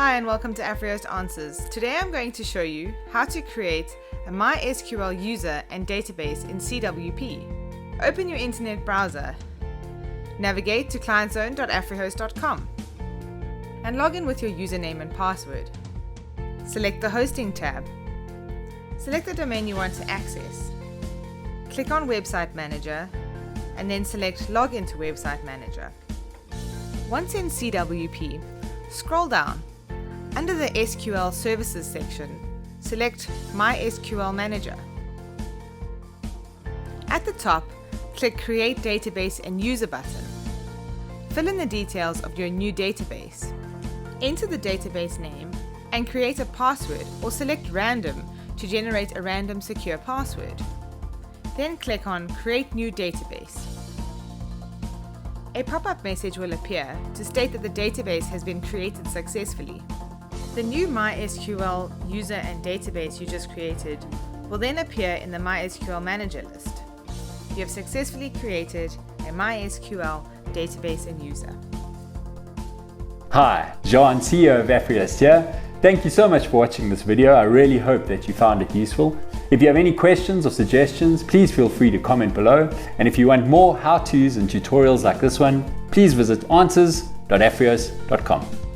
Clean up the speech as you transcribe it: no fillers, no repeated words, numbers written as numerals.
Hi and welcome to Afrios Answers. Today I'm going to show you how to create a MySQL user and database in CWP. Open your internet browser, navigate to clientzone.afrihost.com and log in with your username and password. Select the Hosting tab. Select the domain you want to access. Click on Website Manager and then select Login to Website Manager. Once in CWP, scroll down. Under the SQL Services section, select MySQL Manager. At the top, click Create Database and User button. Fill in the details of your new database. Enter the database name and create a password or select Random to generate a random secure password. Then click on Create New Database. A pop-up message will appear to state that the database has been created successfully. The new MySQL user and database you just created will then appear in the MySQL Manager list. You have successfully created a MySQL database and user. Hi, John, CEO of Afrios here. Thank you so much for watching this video. I really hope that you found it useful. If you have any questions or suggestions, please feel free to comment below. And if you want more how-tos and tutorials like this one, please visit answers.afrios.com.